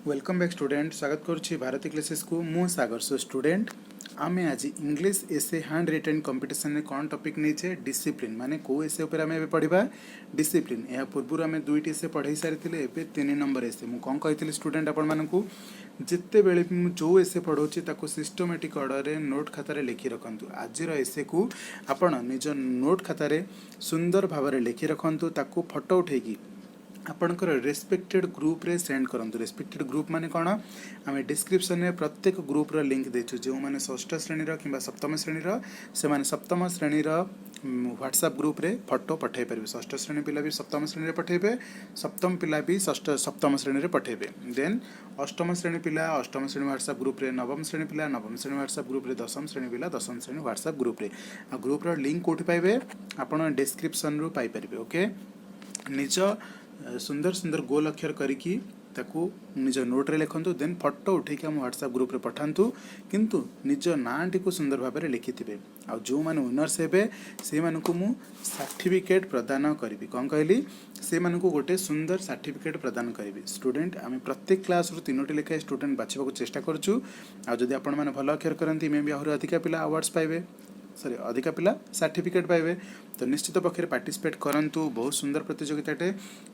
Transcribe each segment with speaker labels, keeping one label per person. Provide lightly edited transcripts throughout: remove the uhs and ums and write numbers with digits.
Speaker 1: Welcome back student स्वागत करुच्ची Bharti classes को मु सागर सो स्टूडेंट आमे आज इंग्लिश एसे हैंड रिटन कंपटीशन में कौन टॉपिक नहीं डिसिप्लिन माने को एसे ऊपर आमे पढ़ा डिसिप्लिन या पूर्व आमे दुईटी एसे पढ़ाई सारी एबे 3 नंबर एसे मु कौन कही स्टूडेंट आपण मानकू जिते बेले जो एसे पढ़ाऊँ ताको सिस्टमेटिक ऑर्डर रे नोट खातार लिखि रखंतु आजिर एसे को आपण निज नोट खातार सुंदर भाव में लिखि रखंतु ताको फोटो उठेकी आपणकर रेस्पेक्टेड ग्रुप रे सेंड करंतु। रेस्पेक्टेड ग्रुप माने कौन आम डिस्क्रिप्शन में प्रत्येक ग्रुप रो लिंक देचु जो माने षष्ठ श्रेणी कि सप्तम श्रेणी से माने सप्तम श्रेणी व्हाट्सएप ग्रुप रे फोटो पठे पारे। षष्ठ श्रेणी पिला भी सप्तम श्रेणी पठेबे, सप्तम पिला भी सप्तम श्रेणी पठेबे। देन अष्टम श्रेणी पिला अष्टम श्रेणी व्हाट्सएप ग्रुप रे, नवम श्रेणी पिला नवम श्रेणी व्हाट्सएप ग्रुप रे, दशम श्रेणी पिला दशम श्रेणी व्हाट्सएप ग्रुप रे। आ ग्रुप रो लिंक कोठी पाइबे आपण डिस्क्रिप्शन रो पाइ परिबे। ओके, निज सुंदर सुंदर गोल अक्षर करिकी ताकू निज नोट रे लिखंतु। देन फोटो उठेकी हम व्हाट्सएप ग्रुप रे पठांतु, किंतु निज नाटी को सुंदर भाव में लिखिथिबे। आ जो माने विनर्स हेबे से मानकू मु सर्टिफिकेट प्रदान करिवि। कोन कहली से मानकू गोटे सुंदर सर्टिफिकेट प्रदान करिवि। स्टूडेंट आम प्रत्येक क्लास रु 3टी लेखा स्टूडेंट बाछिबा चेष्टा करछु। आ जदि आपण माने भल अक्षर करंती मे भी आहुरी अधिका पिला अवार्ड्स पाइबे, सॉरी अधिका पिला सर्टिफिकेट पाइबे। तो निश्चित पक्षे पार्टिसिपेट करंतु। बहुत सुंदर प्रतियोगिताटे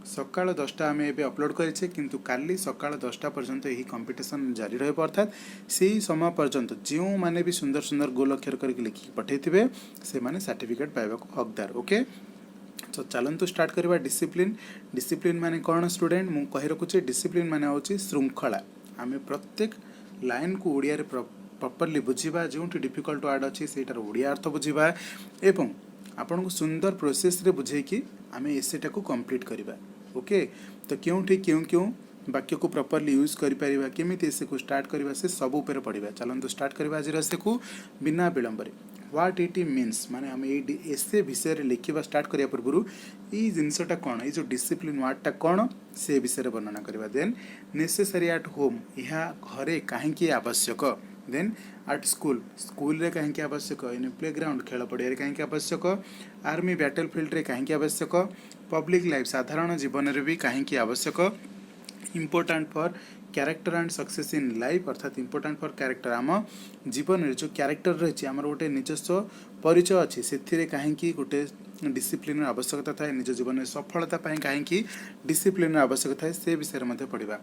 Speaker 1: सकाळ 10टा आम एबे अपलोड करेछे, किंतु काली सकाळ 10टा पर्यंत यही कंपटीशन जारी रहबो। अर्थात सेही समय पर्यंत जो माने भी सुंदर सुंदर गोल अक्षर करके लिखि पठेथिबे से माने सर्टिफिकेट पाइबा को हकदार। ओके, तो चलंतु स्टार्ट करबा। डिसिप्लिन डिसिप्लिन माने कोन स्टूडेंट मु कहि रखुचे डिसिप्लिन माने होची श्रृंखला। आमे प्रत्येक लाइन को ओडिया रे प्रॉपर्ली बुझीबा, जो डिफिकल्ट वर्ड अच्छी से ओडिया अर्थ बुझीबा एवं आपन को सुंदर प्रोसेस रे बुझे कि आम एसेटा को कंप्लीट करबा। ओके, तो क्योंठी क्यों क्यों वाक्य को प्रॉपर्ली यूज करि परिबा, केमिति एसे को स्टार्ट करबा से सब ऊपर पढ़िबा। चलंतु स्टार्ट करबा आज एसे को बिना विलंब रे। व्हाट इट मीन्स माने आम एसे विषय रे लिखिबा स्टार्ट करिया पूर्व ई जिनसटा कोन, ई जो डिसिप्लिन वर्ड टा कोन से विषय रे वर्णना करबा। देन नेसेसरी एट होम, यहा घरे काहे की आवश्यक। देन एट स्कूल, स्कूल रे कहीं आवश्यक। इन प्लेग्राउंड खेल पड़िया कहीं आवश्यक। आर्मी बैटल फील्ड रे कहीं आवश्यक। पब्लिक लाइफ साधारण जीवन रे भी कहीं आवश्यक। Important for character and success in life, अर्थात इम्पोर्टेंट फॉर कैरेक्टर आम जीवन रे जो कैरेक्टर रही आमर गोटे निजस्व परिचय अच्छी से कहीं गोटे डिसिप्लिन आवश्यकता थाए। निज जीवन में सफलता कहीं डिसिप्लिन आवश्यकता थाए से विषय में पढ़ा।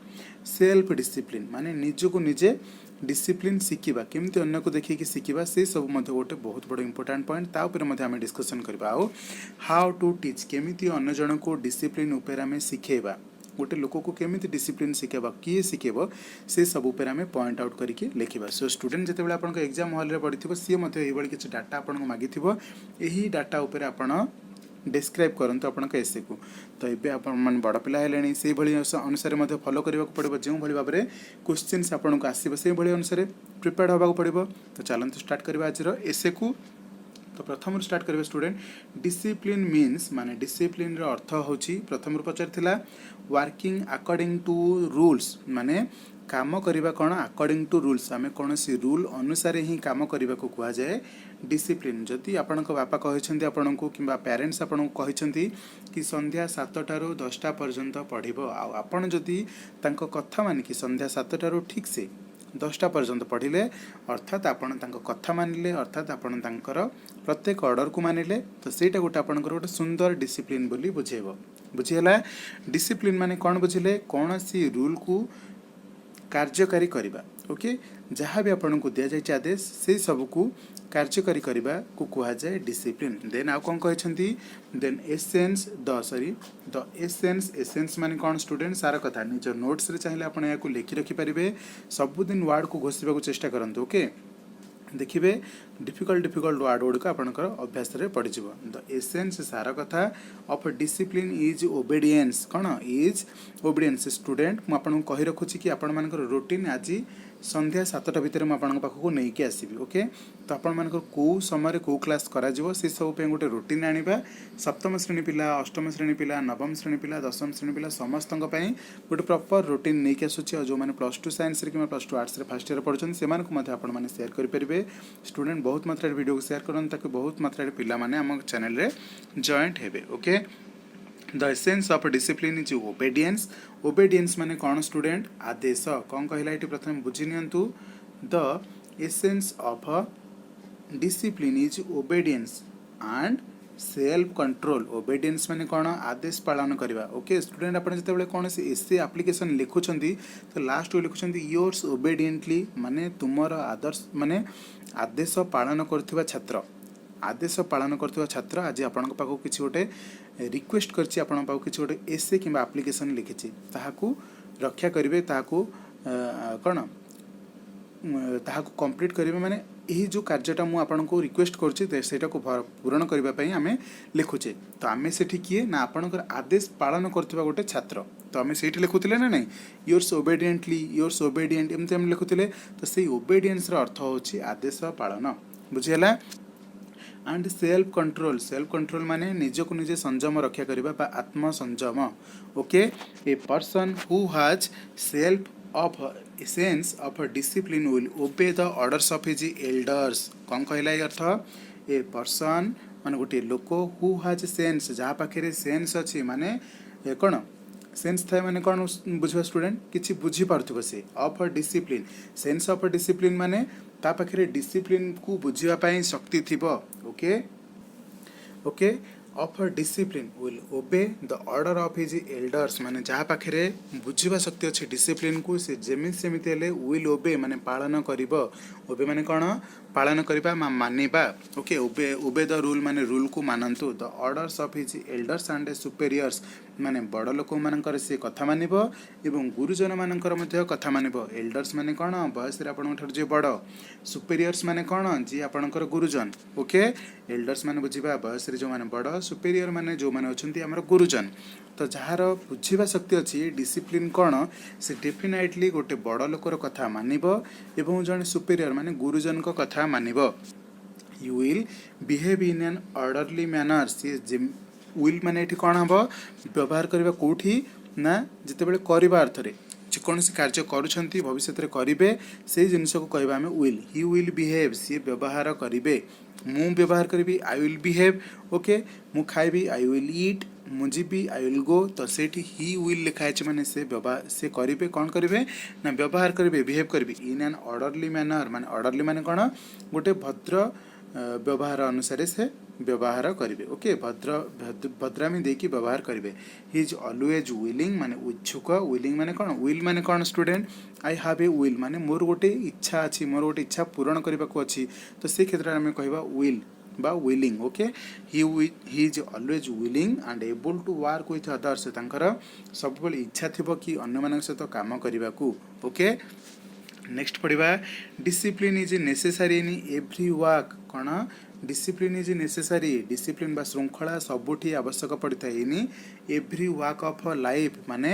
Speaker 1: सेल्फ डिसिप्लिन माने निज को निजे डिसिप्लिन शिखा, केमती अन्य को देखिए शिखा से सब गोटे बहुत बड़ इंपोर्टेंट पॉइंट ता उपर आम डिस्कसन करबा। आउ हाउ टू टीच, केमिति अन्य जन को डिसिप्लिन उपर आम शिखेबा, गोटे लोक को केमिति डिसिप्लिन शिखेबा, किए शिखेब से सब उपर आम पॉइंट आउट करके लिखा। सो स्टूडेंट जिते आप एग्जाम हॉल रे पढ़ी सी ये किसी डाटा आपको मागिथ, यही डाटा उपर आप डिस्क्राइब करंतु आपनक एसे को। तो ये आप बड़ पिला हेलेनी से भली अनुसार फॉलो करने को पड़ो, जो भली भाव में क्वेश्चंस आपको आसो से भली अनुसार प्रिपेयर होगा पड़ो। तो चलते स्टार्ट करवा आज एसे को। तो प्रथम स्टार्ट करेंगे स्टूडेंट। डिसिप्लिन मीन्स माने डिसिप्लिन रो अर्थ होची, प्रथम पचार थिला वर्किंग अकॉर्डिंग टू रूल्स, माने काम करबा कोन अकॉर्डिंग टू रूल्स। आमे कोनोसी रूल अनुसार ही काम करबा को कुआ जाए डिसिप्लिन। जदि आपनक बापा कहिसेंती आपनकू किबा पेरेंट्स आपनकू कहिसेंती कि संध्या 7टा रु 10टा पर्यंत पढ़िबो, आ आपण जदि तांको कथा मानि कि संध्या 7टा रु ठीक से 10टा पर्यंत पढ़िले, अर्थात आपण तांको कथा मानिले, अर्थात आपण तांकर प्रत्येक ऑर्डर को मानिले, तो सेटा गोटे आपनकर गोटे सुंदर डिसिप्लिन बोली बुझेबो। बुझिला डिसिप्लिन माने कोन बुझिले, कोनोसी रूल को कार्यकारी करबा। ओके, जहाँ भी आपन को दिया जाए आदेश से सब को कार्यकारी करबा को कहा जाए डिसिप्लिन। देन आउ कौन कहछंती, then essence the essence. Essence माने कौन स्टूडेंट सारा कथा निज नोट्स रे चाहिए आपण या को लिखि रखि परिबे। सब दिन वर्ड को घोषिबा को चेष्टा करंतु। ओके, देखिए डिफिकल्ट वर्ड गुड़ को आपंकर अभ्यास पड़ जाव। द एसेंस सारा कथा ऑफ डिसिप्लिन इज ओबेडिएंस। कौन इज ओबेडिएंस स्टूडेंट मुझे कही रखुची कि आपण मानकर रूटीन आज संध्या 7टा भितर मुझे पाखक नहीं कि आसबि। ओके, तो आपण मानकर कौ समय कौ क्लास करा जीवो से सब पे गोटे रूटीन आनिबा। सप्तम श्रेणी पिला, अष्टम श्रेणी पिला, नवम श्रेणी पिला, दशम श्रेणी पिला समस्त गोटे प्रॉपर रूटीन नहीं कि आसुची। जो मैंने +2 साइंस कि +2 आर्ट्स फर्स्ट ईयर पढ़ुछन से आपण मैंने शेयर करेंगे। स्टूडेंट बहुत मात्रा वीडियो को शेयर करन ताकि बहुत मात्रा पिला माने हम चैनल रे जॉइंट हेबे। Okay, the essence of discipline is obedience obedience माने कौन स्टूडेंट आदेश कौन कहला ये प्रथम बुझी नियंतु the essence of discipline is obedience and self control obedience माने कौन आदेश पालन करवा ओके स्टूडेंट आप जिते कौन एसे एप्लिकेशन लिखुंट तो लास्ट को लिखुंट योर्स ओबेडिएंटली माने तुमर आदर्श माने आदेश पालन करथिबा छात्र आदेश पालन करथिबा छात्र आज आपन पाखु किछि गोटे रिक्वेस्ट करछि आपन पाखु किछि गोटे एसे किंबा एप्लिकेशन लिखिछि ताहाकू रक्षा करिवे ताहाकू कौन ताहाकू कंप्लीट करिवे माने यही जो कार्यटा मु आपन को रिक्वेस्ट करछि सेटा को पूर्ण करबा पई हमें लिखुचे तो आमे सेठी किए ना आपन आदेश पालन करथिबा गोटे छात्र तो आमे सेठी लिखुतिले ना नहीं योर्स ओबेडिएंटली योर्स ओबेडिएंट एमते हम लिखुतिले तो सेही ओबेडिएंस रो अर्थ होछि आदेश पालन बुझियला एंड सेल्फ कंट्रोल माने निज को निजे संयम रक्षा करबा बा आत्म संयम okay a person who has self of essence of a discipline will obey the orders of his elders कौन कहला अर्थ ए पर्सन माने गोटे लोक हु हैज सेंस जहाँ पाखे सेंस अच्छी माने कौन सेंस थाए माने कौन बुझा स्टूडेंट किसी बुझी पार्थ्व से of a discipline sense of a discipline माने ता पाखे डिसिप्लिन को बुझापी शक्ति थी okay okay of a discipline will obey the order of his elders माने जहाँ पाखे बुझा शक्ति अच्छे डिसिप्लिन को से जेमी सेमिति हेले विल ओबे माने पालन करिबो ओबे माने कौन पालन करबा मानिबा ओके ओबे ओबे द रूल माने रूल को मानंतु the orders of his elders and superiors माने बड़ लोक मानकर से कथा मानिबो एवं गुरुजन मानकर मध्य कथा मानिबो एल्डर्स माने कौन बयस रे आपन जे बड़ सुपेरियर्स माने कौन जी आपनकर गुरुजन ओके एल्डर्स माने बुझिबा बयस रे जो माने बड़ सुपेरियर माने जो माने अछंती हमर गुरुजन तो जार बुझा शक्ति अच्छी डिसिप्लिन कौन से डेफिनेटली गोटे बड़ लोकर कथा मानिबो एवं जने सुपेरियर माने गुरुजन को कथा मानिबो you will behave in an orderly manner सी विल माने एठी कौन हम व्यवहार करबा कोठी ना जितेबेले करबा अर्थ रे जेकोसी कार्य करुछंती भविष्य रे करिवे से जिनिस को कहबा हमें विल ही विल बिहेव सी व्यवहार करिवे मु व्यवहार करी आई विल बिहेव ओके मु खाइबी आई विल ईट मुझी आई विल गो तो सेठी ही विल लिखाई माने से व्यवहार से करिवे कौन करिवे ना व्यवहार करिवे बिहेव करिवे इन एन ऑर्डरली मैनर माने ऑर्डरली माने कौन गोटे भद्र व्यवहार अनुसार से व्यवहार करिवे ओके भद्रामी देकी व्यवहार करिवे ही इज ऑलवेज विलिंग माने इच्छुक विलिंग माने कौन student I have a will माने मोर गोटे इच्छा अच्छी मोर गोटे इच्छा पूर्ण करने को अच्छी तो से क्षेत्र में कहबा will be willing okay he is always willing and able to work with others तांकर सब बेले इच्छा थिबो कि अन्य मानक सहित काम करबा को ओके नेक्स्ट पढ़ा discipline is necessary in every work कौन डिसिप्लिन इज नेसेसरी डिसिप्लिन बा श्रृंखला सबुठी आवश्यक पड़ता है इन एव्री वर्क ऑफ लाइफ माने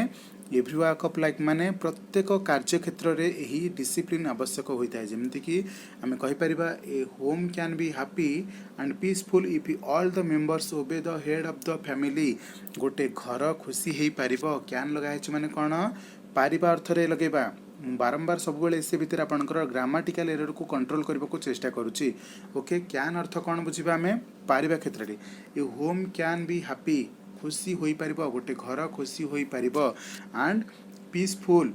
Speaker 1: एव्री वर्क ऑफ लाइफ माने प्रत्येक कार्य क्षेत्र रे यही डिसिप्लिन आवश्यक होता है जमती कि आम कहीपर a home can be happy and peaceful if all the members obey the head of the family गोटे घर खुशी हो पार कैन लगाई माने कौन पारिबा अर्थ रे लगेबा बारंबार सब से भितर आपंकर ग्रामाटिकल एरर को कंट्रोल करने को चेष्टा करुच्ची ओके कैन अर्थ कौन बुझा आम पारिबा क्षेत्र में ए होम कैन बी हैप्पी खुशी हो पार गोटे घर खुशी हो पार एंड पीसफुल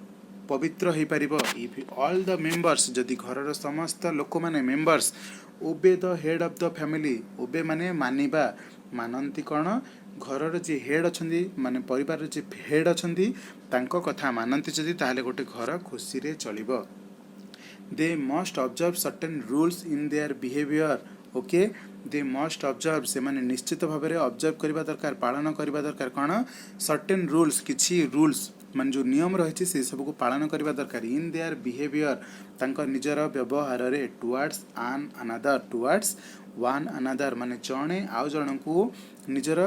Speaker 1: पवित्र हो पार इफ ऑल द मेंबर्स जदि घर समस्त लोक माने members obey the head of the family obey माने मानिबा मानंती कौन घर जे हेड अच्छा माने परिवार जे हेड अच्छा तांको कथा मानती जदि ताहले गोटे घर खुशी रे चलिबो they must observe certain rules in their behaviour okay they must observe से माने निश्चित भाव में ऑब्जर्व करबा दरकार पालन करबा दरकार कौन सर्टेन रूल्स किछि रूल्स मान जो नियम रही से सब को पालन करबा दरकार इन देयर बिहेवियर तांको निजर व्यवहार रे टुवर्ड्स वन अनदर माने जणे आउ जण को निजर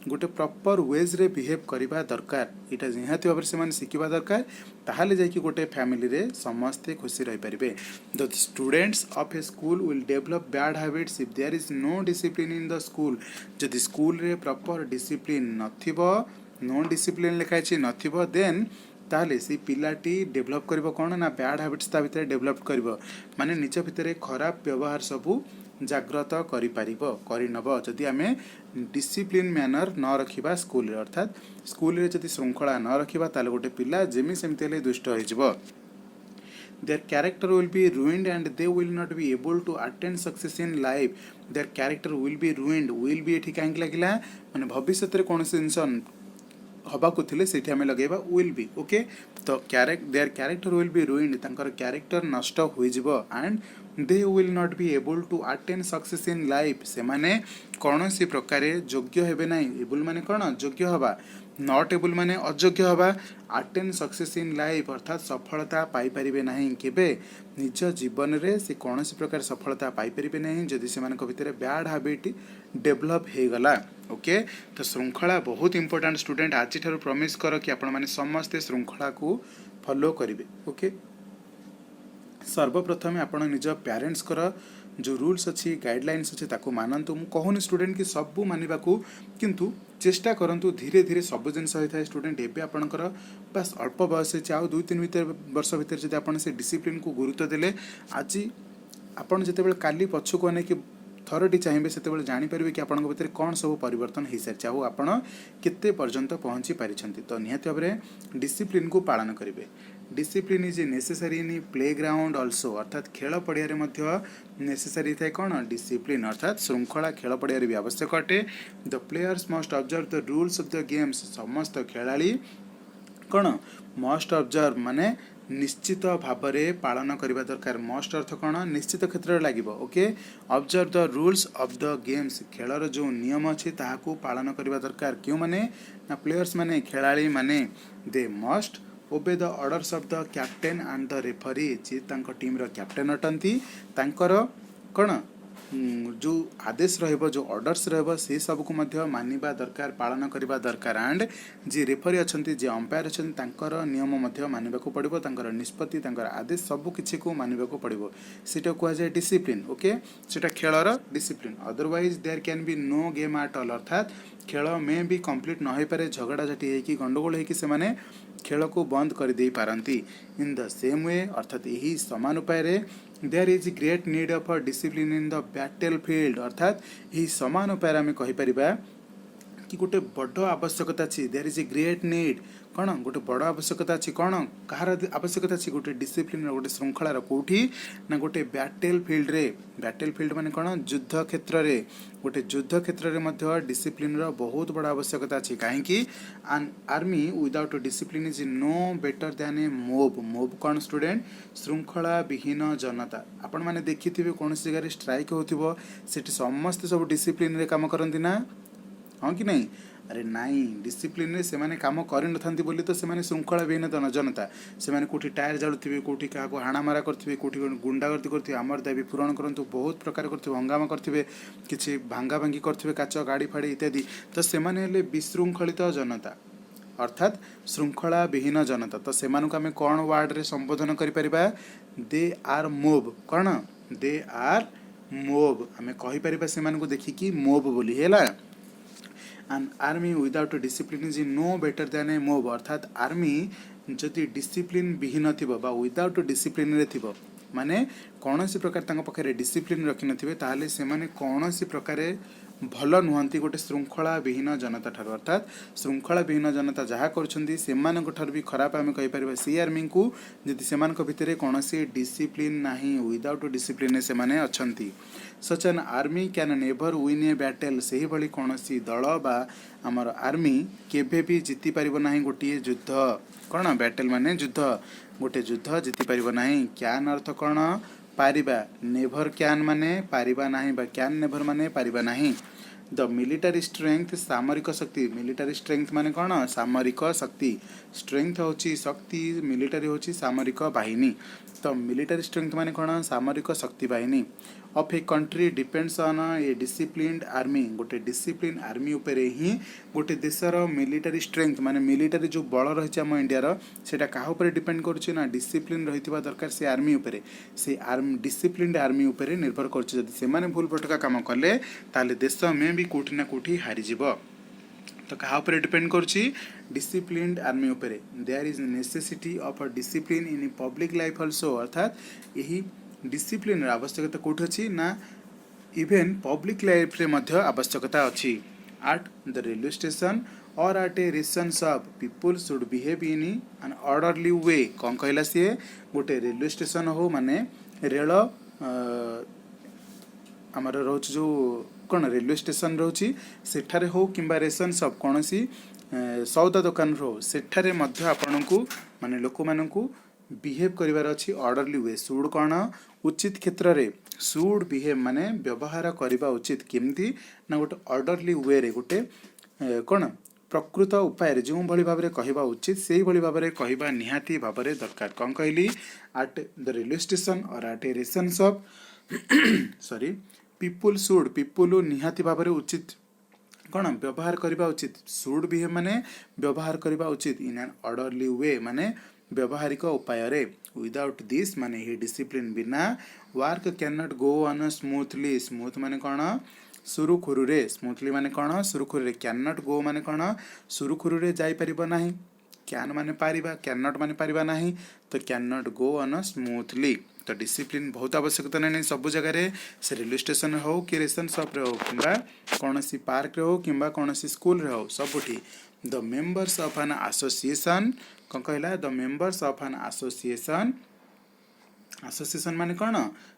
Speaker 1: गोटे प्रॉपर वेज रे बिहेव करबा दरकार इटा निहाती भाव से माने शिखिबा दरकार ताहाले जाय कि गोटे फैमिली रे समस्ते खुशी रही पारिबे the students of a school will develop bad habits if there is no discipline in the school जदि स्कूल रे प्रॉपर डिसिप्लिन नथिबो नो डिसिप्लिन लिखाई नथिबो देन ताहले से पिलाटी डेभलप करिवो कोन ना बैड हैबिट्स ता भितर डेभलप करिवो माने निज भितर खराब व्यवहार सबू जाग्रत करनब जदि आम डिसिप्लिन मैनर न रखा स्कूल अर्थात स्कूल जदि श्रृंखला न रखा ताले गोटे पिला जेमी सेमती हेले दुष्ट हो their character will be ruined and they will not be able to attain success in life their character will be ruined will be एठी काहे लागिला माने भविष्य रे कोन जिंस हबा को थिले सेठी हमें लगेबा विल बी ओके तो their character will be ruined तांकर कैरेक्टर नष्ट होई जिवो and they will not be able to attain success in life से माने कौनसी प्रकार योग्य हेबे नाही एबल माने कौन योग्य हवा नॉट एबल माने अयोग्य हवा अटेन सक्सेस इन लाइफ अर्थात सफलता पाई परिबे नाही केबे निज जीवन रे से कौनसी प्रकार सफलता पाई परिबे नाही जदि से मानक भितर बैड हैबिट डेभलप हे गला ओके तो श्रृंखला बहुत इंपोर्टेंट स्टूडेंट आज ठारू प्रॉमिस कर कि आपण माने समस्त श्रृंखला को फॉलो करिवे ओके सर्वप्रथम आपण निज पेरेंट्स कर जो रूल्स अच्छी गाइडलाइंस अच्छे ताको मानतु मु कहूनी स्टूडेंट कि सबू मानिबा को किंतु चेष्टा करंतु धीरे धीरे सब जिन होता स्टूडेंट एवं आपणकर बस अल्प बयस आउ 2-3 वर्ष भितर जब आप डिसिप्लिन को गुरुत्व देले आज आपन जिते काली पछुक अनेक थरटी चाहिए से जानीपर कि आपन भितर कौन सब परिवर्तन हो सारी आउ आप केते पर्यंत पहुँची पारिछंती तो निहाती भाव में डिसिप्लिन को पालन करेंगे discipline is necessary in play ground also अर्थात खेल पड़िया नेसेसरी थाए कौन डिसिप्लिन अर्थात श्रृंखला खेल पड़िया भी आवश्यक अटे the players must observe the rules of the games समस्त खेलाड़ी कौन मस्ट ऑब्जर्व माने निश्चित भाव में पालन करने दरकार मस्ट अर्थ कौन निश्चित क्षेत्र में लगे okay observe the rules of the games खेलर जो नियम अच्छी ताकू पालन करने दरकार क्यों माने ना प्लेयर्स माने खिलाड़ी माने they must obey the orders of the captain and the referee जी तांको टीम रो कैप्टेन अटंती तांकर कौन जो आदेश रहिबो जो ऑर्डर्स रहिबो से सब को मध्य मानिबा दरकार पालन करबा दरकार एंड जे रेफरी अछंती जे अंपायर अछंती तांकर नियम मध्य मानिबा को पड़िबो तांकर निष्पत्ति तांकर आदेश सब किछि को मानिबा को पड़िबो सेटा को जाय डिसिप्लिन ओके सेटा खेलर discipline otherwise there can be no game at all अर्थात खेल में भी कंप्लीट न होई पारे झगड़ा झाटी है कि गंडगोल है कि से माने खेल को बंद कर दे पारंती इन द सेम वे अर्थात यही समान उपाय रे there is great need of discipline in the battle field अर्थात यही समान उपाय आम कहीपर कि गोटे बड़ आवश्यकता अच्छी there is a great need कौन गोटे बड़ आवश्यकता अच्छी कौन कहार आवश्यकता अच्छी गोटे डिसिप्लिन गोटे श्रृंखलार कौटी ना गोटे बैटल फील्ड माने कौन युद्ध क्षेत्र में गोटे युद्ध क्षेत्र में डिसिप्लिन बहुत बड़ा आवश्यकता अच्छी कहीं an army without discipline is no better than a mob कौन स्टूडेंट श्रृंखला विहीन जनता आपण मैंने देखि कौन जगह स्ट्राइक हो समस्त सब डिसिप्लिन रे काम करती ना हाँ कि नहीं अरे नाई डिसिप्लिन रे से माने काम कर नथांती बोली तो से माने श्रृंखला विहीन जनता से माने कोठी टायर जालुथिबे कोठी काको हाणामारा करथिबे कोठी गुंडागर्दी करथिबे आमर दाबी पूरण करंतु बहुत प्रकार करथिबे हंगामा करथिबे किछि भांगा भांगी करथिबे काच गाड़ी फाड़ी इत्यादि तो से माने हेले विशृंखलित जनता अर्थात श्रृंखला विहीन जनता तो से मानक आमे कोन वर्ड रे संबोधन करि परिबा दे आर मोब कोन दे आर मोब आमे कहि परिबा से मानक देखि कि मोब बोली हेला an army without discipline is no better than a mob अर्थात आर्मी जदि डिसिप्लिन विहीन थी विदाउट डिसिप्लिन रे थी माने कौन सी प्रकार तांको पाखरे डिसिप्लिन रखि नथिबे ताले से माने कौन सी प्रकार भल नुहंती गोटे श्रृंखला विहीन जनता ठार अर्थात श्रृंखला विहीन जनता जहाँ करछंती सेमानक ठार भी खराब आमे कहि परिबा सी आर्मी को जदि सेमानक भितरे कौनसी डिसिप्लिन नाही विदाउट डिसिप्लिन से माने अछंती such an army can never win a battle से भली कौनसी दल बा आमर आर्मी केबे भी जीति परिबो नाही गोटे युद्ध कौन बैटल माने युद्ध गोटे युद्ध जीति परिबो नाही कैन अर्थ कौन पारिबा नेभर कैन माने पारिबा नाही बा कैन नेभर माने पारिबा नाही द मिलिटारी स्ट्रेंथ सामरिक शक्ति मिलिटारी स्ट्रेंथ माने कौन सामरिक शक्ति स्ट्रेंथ होची शक्ति मिलिटारी होची सामरिक बाहिनी तो मिलिटारी स्ट्रेंथ माने कौन सामरिक शक्ति बाहिनी of a country depends on a disciplined army गोटे डिसिप्लिन आर्मी उपरे ही गोटे देशर मिलिटारी स्ट्रेंथ माने मिलिटारी जो बल रही आम इंडिया सेटा क्या उपरे डिपेंड करुच्ची ना डिसिप्लिन रही दरकार से आर्मी उपरे से डिसिप्लिन्ड आर्मी उपरे निर्भर करुच्ची जदि से भूल भटका काम कले ताले देश में भी कोठी ना कोठी हारी जीव तो क्या डिपेंड करुच्ची डिसिप्लिन्ड आर्मी उपरे there is necessity of a discipline in public life also अर्थात यही डिसिप्लिन आवश्यकता कौट अच्छी ना इवेन पब्लिक लाइफ रे मध्य आवश्यकता अच्छी at the railway station or at a ration shop people should behave in an orderly way कौन कहला सी गोटे रेलवे स्टेशन हो माने रेल आमर रोच जो कौन रेलवे स्टेशन रोची सेठारे हो किंबा रेशन शॉप कौन सी सौदा दुकान रो सेठारे मध्य आपन को माने लोक मानन को बिहेव करिवार अछि ऑर्डरली वे सुड कौन उचित क्षेत्र रे सुड बिहेव माने व्यवहार करबा उचित केमती ना गोटे ऑर्डरली वे रे गोटे कौन प्रकृत उपाय रे जो भली भाबरे कहबा उचित सेही भली भाबरे कहबा निहाती भाबरे दरकार कौन कहली एट द रेलवे स्टेशन और एट ए रेशन शॉप सॉरी पीपुल निहाती भाबरे उचित कौन व्यवहार करबा उचित सुड बिहेव माने व्यवहार करबा उचित इन एन ऑर्डरली वे माने व्यवहारिक उपाय रे विदाउट दिस माने ही डिसिप्लिन बिना work can not go on smoothly smooth माने कौन सुरुखुरु रे स्मूथली माने कौन सुरुखुरु रे कैन नॉट गो माने कौन सुरुखुरु रे जाई परिबो नाही कैन माने पारिबा कैन नॉट माने पारिबा नाही तो can not go on smoothly तो डिसिप्लिन बहुत आवश्यकता नहीं सब जगह रे से रेलवे स्टेशन हो कि रेशन शॉप रे हो किंबा कौन सी पार्क रे हो किंबा कौन सी स्कूल रे हो सबुठी the members of an association कौन कहला the members of an association association माने कौन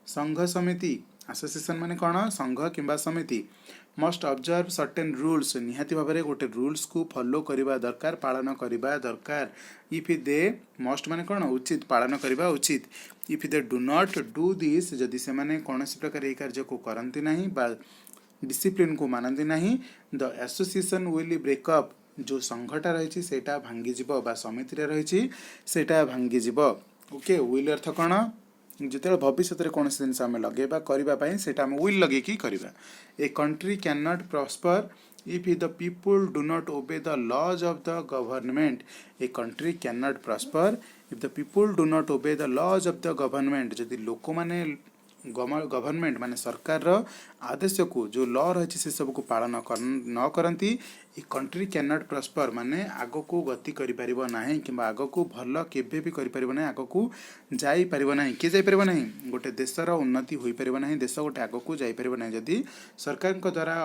Speaker 1: संघ समिति एसोसिएशन माने कौन संघ किंबा समिति मस्ट ऑब्जर्व सर्टेन रूल्स निहाती भाव में गोटे रूल्स को फॉलो करबा दरकार पालन करबा दरकार इफ दे मस्ट माने कौन उचित पालन करबा उचित if they do not do this जदि से माने कौनसी प्रकार ए कार्य को करंती नहीं बा डिसिप्लिन को मानती नहीं द एसोसिएशन विल ब्रेकअप जो संघटा रही सेटा भांगी जीव बा समिति रे रही सेटा भांगी जीव ओके विल अर्थ कौन जिते भविष्य में कौन जिन आम लगेबा करने से विल लगे करवा a country can not prosper if the people do not obey the laws of the government a country can not prosper if the people do not obey the laws of the government जदि लोक माने government माने सरकार रो आदेश को जो law रही से सब को पालन न करती ए कंट्री कैन नॉट प्रॉस्पर माने आग को गति करि परिबो नाही किबा आग को भल केबे भी करि परिबो नाही आग को जाई परिबो नाही के जाई परिबो नाही गोटे देशर उन्नति होई परिबो नाही देश गोटे आग को जाई परिबो नाही जदि सरकार को द्वारा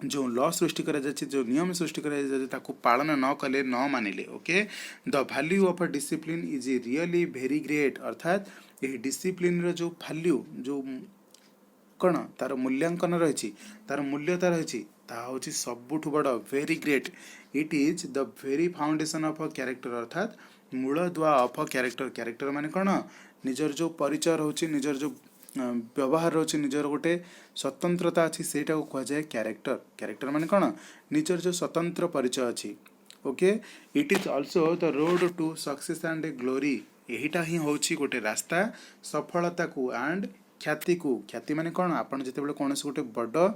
Speaker 1: जो लॉ सृष्टि करा जाछि जो नियम सृष्टि करा जाछि ताको पालन न कले न मानिले okay the value of a discipline is really very great अर्थात ये डिसिप्लिन रो जो वैल्यू जो कौन तार मूल्यांकन रही तार मूल्यता रही ताकि सबुठ बड़ very great it is the very foundation of a character अर्थात मूल दुआ ऑफ अ कैरेक्टर कैरेक्टर माने कौन निजर जो परिचय रोचे निजर जो व्यवहार रोचे निजर गोटे स्वतंत्रता अच्छी से कह जाए कैरेक्टर कैरेक्टर माने कौन निजर जो स्वतंत्र परिचय अच्छी okay it is also the road to success and glory यहीटा ही हूँ गोटे रास्ता सफलता को एंड ख्याति माने कौन आपन जिते कौन गोटे बड़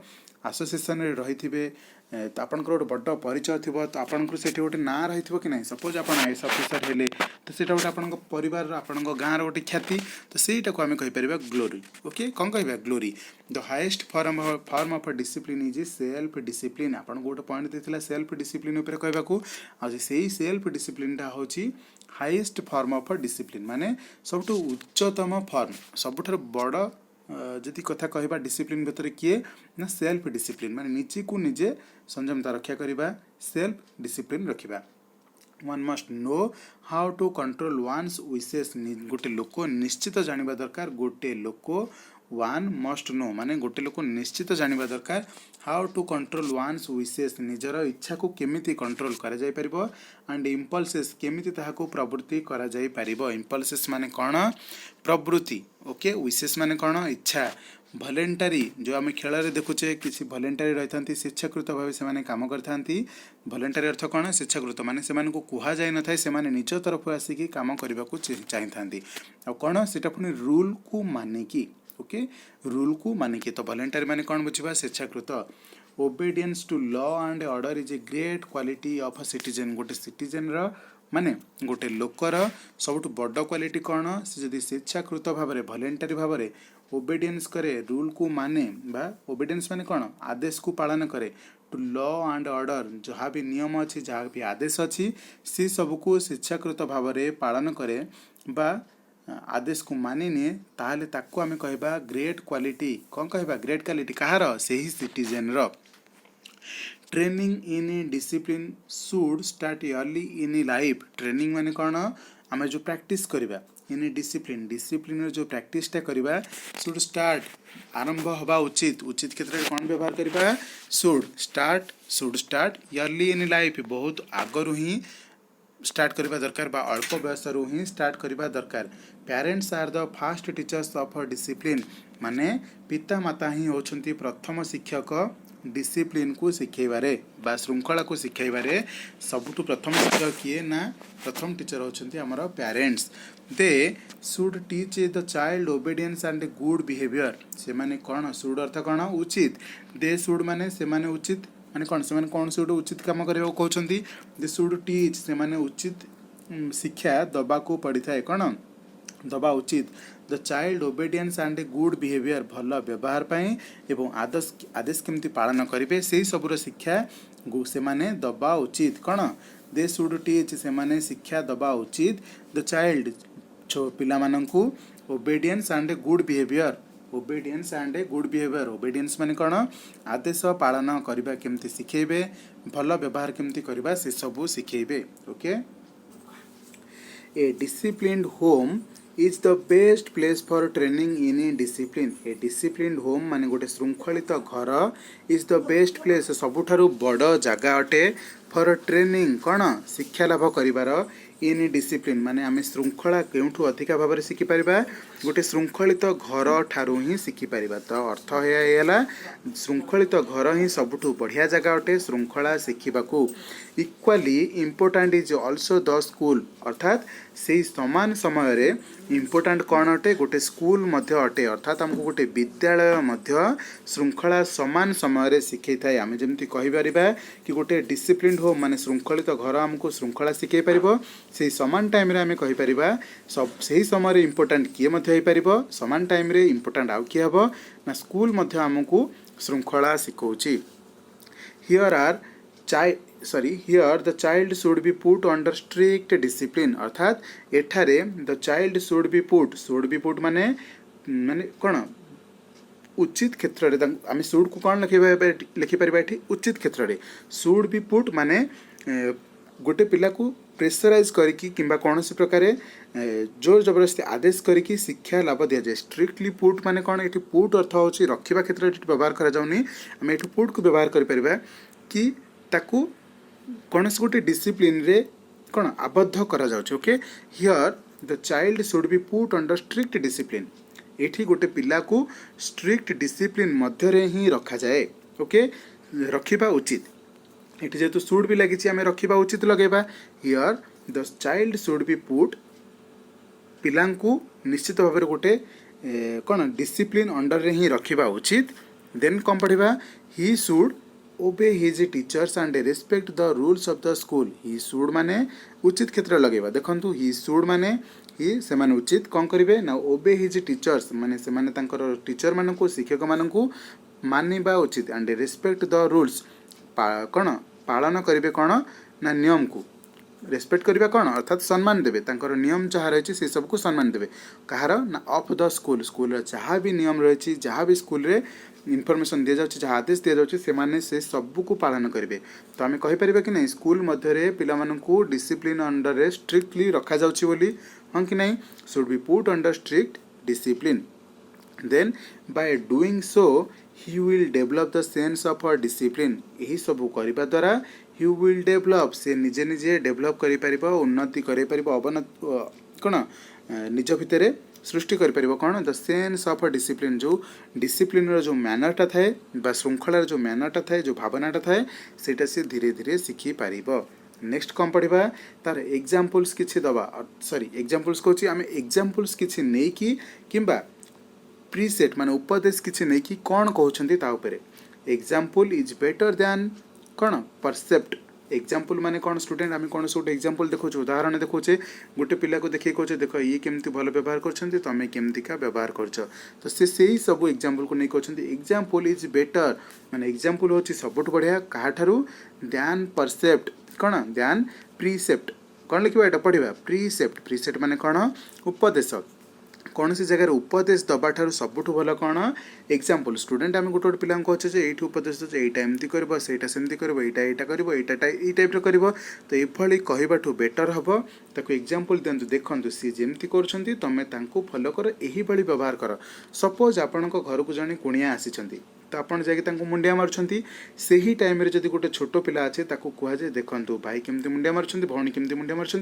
Speaker 1: एसोसिएशन रही तो आपंकर गोटे बड़ परिचय थी तो आपंकर से गोटे ना रही कि ना सपोज आप आईएएस ऑफिसर हेले तो से गोटे आप परिवार आपण गाँव गोटे ख्याति तो सहीटा को आम कहीपर ग्लोरी ओके कौन कह glory the highest form of discipline is self discipline आपन गोटे पॉइंट देता सेल्फ डिसिप्लिन कहवाक आज से सेल्फ डिसिप्लिनटा हूँ हाईएस्ट फॉर्म ऑफ डिसिप्लिन माने सबुठ उच्चतम फॉर्म सबुठ बड़ जदि कथा कहबा डिसिप्लिन भितर किए ना सेल्फ डिसिप्लिन माने निजे को निजे संयमता रक्षा करबा सेल्फ डिसिप्लिन रखिबा one must know how to control one's विशेष गोटे लोक निश्चित जानिबा दरकार गोटे लोक वन मस्ट नो माने गोटे लोक निश्चित जानिबा दरकार हाउ टू कंट्रोल वान्स विशेष निजर इच्छा को केमिति कंट्रोल करा जाय परिबो एंड इम्पल्सेस केमिति ताहाको प्रवृत्ति करा जाय परिबो इम्पल्सेस माने कोन प्रवृत्ति ओके विशेष माने कोन इच्छा भलेंटारी जो आम खेल रे देखुचे किसी भलेंटारी रही था स्वेच्छाकृत भाव से काम करते भलेंटारी अर्थ कौन स्वेच्छाकृत माने से कह जाए न से निज तरफ आसिकी काम करने को चाहिए आ कौन से पुणी रूल को मानिकी ओके रूल को मानिकी तो भलेंटारी माने कौन बुझा स्वेच्छाकृत obedience to law and order is a great quality of a citizen गोटे सिटीजन माने गोटे लोकर सबुठ बड़ क्वालिटी कौन से जदि स्वेच्छाकृत भाव में भलेंटारी भाव में ओबेडियंस करे रूल को माने बा ओबेडियंस माने कौन आदेश को पालन करे टू लॉ एंड ऑर्डर जहाँ भी नियम अच्छी जहाँ भी आदेश अच्छी सी सबको शिक्षाकृत भाव में पालन करे बा आदेश को मानि निए ताहले ताको आमे कहबा ग्रेट क्वालिटी कौन कहबा ग्रेट क्वालिटी कहार से ही सिटीजन रो training in discipline should start early in life training माने कौन आम जो प्रैक्टिस करवा इन डिसिप्लिन डिसिप्लिन जो प्रैक्टिसटा करवा शुड स्टार्ट आरंभ हवा उचित उचित क्षेत्र में कौन व्यवहार करवा should start early in life बहुत आगरू ही स्टार्ट करवा दरकार बा अल्प बयस ही स्टार्ट करवा दरकार parents are the first teachers of discipline माने पिता माता ही होछंती प्रथम शिक्षक डिसिप्लिन को शिखेबारे बा श्रृंखला को शिखेबारे सबुठु प्रथम शिक्षक किए ना प्रथम टीचर होछंती हमर parents they should teach the child obedience and good behaviour से माने कौन शुड अर्थ कौन उचित दे शुड माने से माने उचित माने कौन से माने कौन से उचित काम करबा कहउछंती दे शुड टीच से माने उचित शिक्षा दबा को पड़ी थाए कौन दबा उचित the child obedience and good behaviour भल व्यवहार पाई एवं आदेश केमती पालन करेंगे से सबूर शिक्षा से माने दबा उचित कौन दे शुड टीच से माने शिक्षा दबा उचित द चाइल्ड पिला माननकु obedience and good behaviour obedience माने कौन आदेश पालन करबा केमती शिखेबे भल व्यवहार केमती करबा से सबू शिखेबे okay a disciplined home is the best place for training in discipline a disciplined home माने गोटे श्रृंखलित घर इज द बेस्ट प्लेस सबुठारु बड़ जगह अटे फॉर ट्रेनिंग कौन शिक्षा लाभ करिवार इन डिसिप्लिन माने आमे श्रृंखला केउठु अधिका भाव में शिखिपर गोटे श्रृंखलित घर ठारू ही शिखिपर तो अर्थ है श्रृंखलित घर ही सबुठु बढ़िया जगह अटे श्रृंखला शिखा equally important is also the school अर्थात से समान समय रे इम्पोर्टाट कौन अटे गोटे स्कूल मध्य अटे अर्थात आमको गोटे विद्यालय मध्य श्रृंखला समान समय रे शिखै थाए आमे जेमति कहि परिबा कि गोटे डिसिप्लिन हो माने श्रृंखलित घर आमको श्रृंखला शिखै परिबो से समान टाइम रे आमे कहि परिबा सब सही समय रे इम्पोर्टाट किए मध्य होई परिबो समान टाइम रे इम्पोर्टाट आउ कि हबो ना स्कूल मध्य आमको श्रृंखला शिखौची here the child should be put under strict discipline अर्थात एठारे the child should be put माने माने कौन उचित क्षेत्र रे आम शुड को कौन लिखिपर ये उचित क्षेत्र रे शुड बी पुट माने गोटे पिला को प्रेसराइज करके किंबा कौन से प्रकार जोर जबरदस्ती आदेश करके शिक्षा लाभ दि जाए स्ट्रिक्टली पुट माने कौन ये पुट अर्थ हो रखा क्षेत्र में व्यवहार करा जाउनी आम ये पुट को व्यवहार करें कि ताकू कौन से गोटे डिसिप्लिन रे कौन आबद्ध करा जाउछ okay here the child should be put under strict discipline एठी गोटे पिला को स्ट्रिक्ट डिसिप्लिन मध्य रे ही रखा जाए ओके रखिबा उचित एठी जेतु शुड भी लगी आम रखिबा उचित लगेबा here the child should be put पिला को निश्चित भाव में गोटे कौन डिसिप्लिन अंडर रे ही रखिबा उचित देन कौन पढ़िबा he should obey his teachers and respect the rules of the school he should माने उचित क्षेत्र लगेबा देखंतु ही शुड माने ही से माने उचित कौन करिवे ना ओबे हिज टीचर्स माने से माने तांकर टीचर मानकु शिक्षक मानकु मानिबा उचित एंड रेस्पेक्ट द रूल्स कौन पालन करिवे कौन ना नियम को रेस्पेक्ट करबा कौन अर्थात सम्मान देवे तांकर नियम जहाँ रही से सबको सम्मान देवे कहार ना ऑफ द स्कूल स्कूल जहाँ भी नियम रही जहाँ भी स्कूल रे इनफॉरमेशन दि जाउछि जहाँ आदेश दि जाउछि से माने से सबू को पालन करेंगे तो आम कहीपर कि नहीं स्कूल मध्य पिलामानंकु डिसिप्लिन अंडर रे स्ट्रिक्टली रखा जाउछि बोली हाँ कि नहीं should be put under strict discipline then by doing so he will develop the sense of discipline यही सब करने द्वारा ही विल डेवलप से निजे निजे डेवलप कर उन्नति कर अवनति कौन निज भितर सृष्टि कर कौन द सेंस ऑफ डिसिप्लिन जो डिसिप्लिन जो मैनरटा थाए बा श्रृंखलार जो मैनरटा थाए जो भावनाटा थाए सेटा से धीरे धीरे शिखि पारिबो नेक्स्ट कौन पढ़ा तार एग्जाम्पल्स किछि दबा सॉरी एग्जाम्पल्स कहछि आमे एग्जाम्पल्स किछि नै कि किंबा प्रीसेट माने उपदेश किछि नै कि कोन कहउछन्ती ता ऊपर एग्जाम्पल इज बेटर दैन कौन परसेप्ट एग्जाम्पल माने कौन स्टूडेंट आम कौन गोटे एग्जाम्पल देखो उदाहरण देखोचे गोटे पिला को देखिए कहे देख ये केमती भल व्यवहार कर तुम केमतिका व्यवहार कर तो से सब एग्जाम्पल को नहीं कहते एग्जाम्पल इज बेटर माने एग्जाम्पल हूँ सबुठ बढ़िया कहाठारू दैन परसेप्ट कौन दैन प्रिसेप्ट कौन लिखा यहाँ पढ़ा प्रिसेप्ट प्रिसेप्ट माने कौन उपदेश कौन सी जगह उपदेश दबा ठार सबुठ भल कौन एग्जाम्पल स्टूडेंट आम गोटे गोटे पिला कहे ये उपदेश दे यहाँ एमती कर सेमती कर यहाँ कर ये टाइप कर तो ये कहवाठू बेटर हम ताको एग्जाम्पल दिंतु देखु सी जमी कर तुम फॉलो कर यही व्यवहार कर सपोज आपण घर को जड़े कुणिया आसी तो आपड़ जाकि मुंडिया मार्च से ही टाइम जब गोटे छोट पिला अच्छे कहुए देखो भाई केमती मुंडिया मार्च भौणी केमती मुंडिया मार्च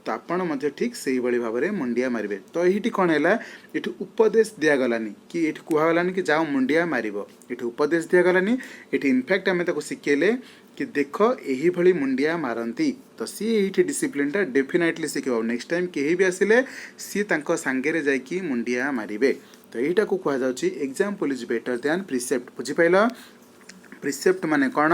Speaker 1: तो आपड़ ठीक से भाव में मुंडिया मारे तो ये कौन है ये उपदेश दिगलानी कि ये कहगलानी कि जाओ मुंडिया मार ये उपदेश दिगलानी ये इनफैक्ट आम शिखेले कि देख यही भली मुंडिया मारती तो सी ये डिसिप्लिनटा डेफिनेटली शिखेब नेक्स्ट टाइम कहीं भी आसिले सी सांगे जाकि मुंडिया मारे तो यहीटा को कह जाउछि example is better than precept बुझिपाइल प्रिसेप्ट माने कौन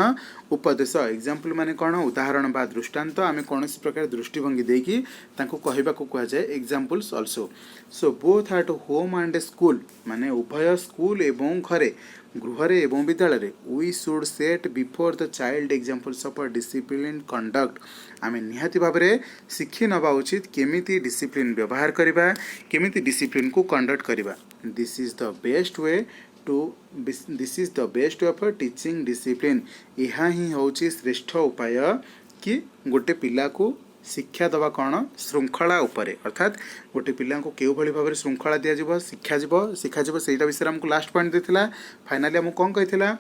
Speaker 1: उपदेश एग्जाम्पल माने कौन उदाहरण बा दृष्टांत आम कौन प्रकार दृष्टिभंगी देकी कहवा कह जाए examples also so both at home and school माने उभय स्कूल एवं घरे गृह एवं विद्यालय we should set before the child examples of discipline conduct आम निहाती भाव में शिखी नवा उचित केमिति डिसिप्लिन व्यवहार करवा केमिति डिसिप्लिन को कंडक्ट करवा this is the best way this is the best way of teaching discipline यहाँ ही हूँ श्रेष्ठ उपाय कि गोटे पिला को शिक्षा दवा कौन श्रृंखला उपरे अर्थात गोटे पिला को केउ भली भाव में श्रृंखला दिज्व शिखाଯିव से विषय आमको लास्ट पॉइंट देता फाइनाली आमको कौन कही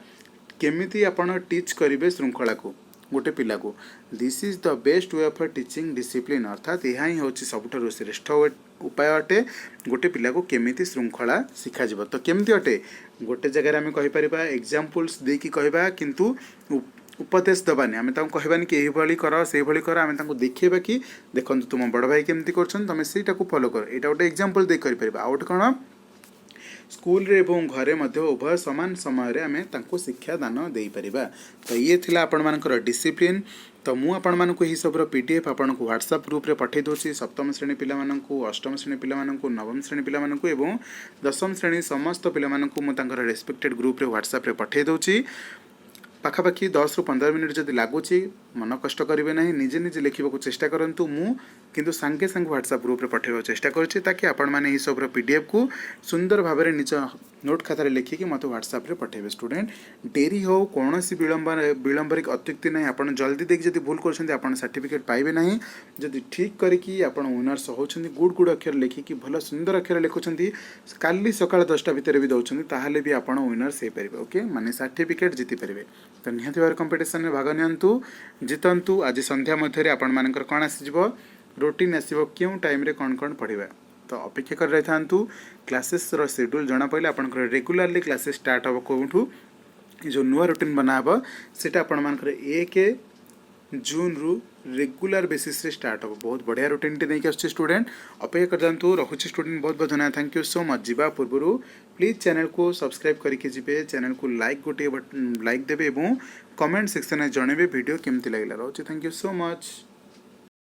Speaker 1: केमिति आपण टीच करेंगे श्रृंखला को गोटे पिला को this is the best way of teaching discipline अर्थात यहाँ ही हूँ सबुठ श्रेष्ठ उपाय अटे गोटे पिला को केमिति श्रृंखला शिखाଯିव तो केमती अटे गोटे जगह आम कहीपर एग्जाम्पल्स देकी कहवा किंतु उपदेश दबानी आम कहबानी कि यही कर से कर आम देखा कि देखो तुम बड़ भाई केमती कर से फॉलो कर यहाँ गोटे एग्जाम्पल दे कर आउट कौन स्कूल रे एवं घरे मध्य उभय समान समय रे आमे तांको शिक्षा दान दे परिबा तो ये थिला आपण मानकर डिसिप्लिन तो मु आपण मानकु एही सबरो पीडीएफ आपण को व्हाट्सएप ग्रुप रे पठै दोछि सप्तम श्रेणी पिला मानकु अष्टम श्रेणी पिला मानकु नवम श्रेणी पिला मानकु एवं दशम श्रेणी समस्त पिला मानकु मु तांकर रेस्पेक्टेड ग्रुप रे व्हाट्सएप रे पठै दोछि पाखापाखि 10 ରୁ 15 मिनिट जदि लगुच मन कष्ट करेंगे ना निजे निजे लिखा चेष्टा करूँ मु किंतु सांगे सांगे व्हाट्सएप ग्रुप रे पठेबा चेष्टा करुच्ची ताकि आपण मैंने यही सब पीडीएफ को सुंदर भाव में निज नोट खातार लिखिकी मत व्हाट्सएप रे पठेबे स्टूडेंट डेरी हो कौन विलंबरिक अत्युक्ति ना आप जल्दी देख जब भूल कर सर्टिफिकेट पाइबे ना जदि ठीक करके आप विनर्स होती गुड गुड अक्षर लिखिकी भल सुंदर अक्षर लिखुंट काली सकाल 10टा भितर भी दौरान ताहले भी आप विनर्स हो पारे ओके माने सर्टिफिकेट जीति पारे तो निहाती भाव कंपिटिशन में भाग नियंतु जितंतु आज संध्या मध्य आपण मानकर कौन आसीजिवो रूटीन आसीबो क्यों टाइम रे कौन कौन पढ़िबा तो अपेक्षा कर रही था क्लासेस रो शेड्यूल जना पड़े आप रेगुलारली क्लासेस स्टार्ट हम कौटू जो नुआ रूटीन बनाब सेटा आपण मानकर 1 जून रु रेगुलर बेसिस रे स्टार्ट हो बहुत बढ़िया रूटीन टे नहीं आछे स्टूडेंट अपेक्षा कर जातु रखुची स्टूडेंट बहुत बहुत धन्यवाद थैंक यू सो मच जीवा पूर्व प्लीज चैनल को सब्सक्राइब करके जीवे चैनल को लाइक गोटे लाइक देबे एवं कमेंट सेक्शन में जणेबे वीडियो केमती लागला रोचे थैंक यू सो मच।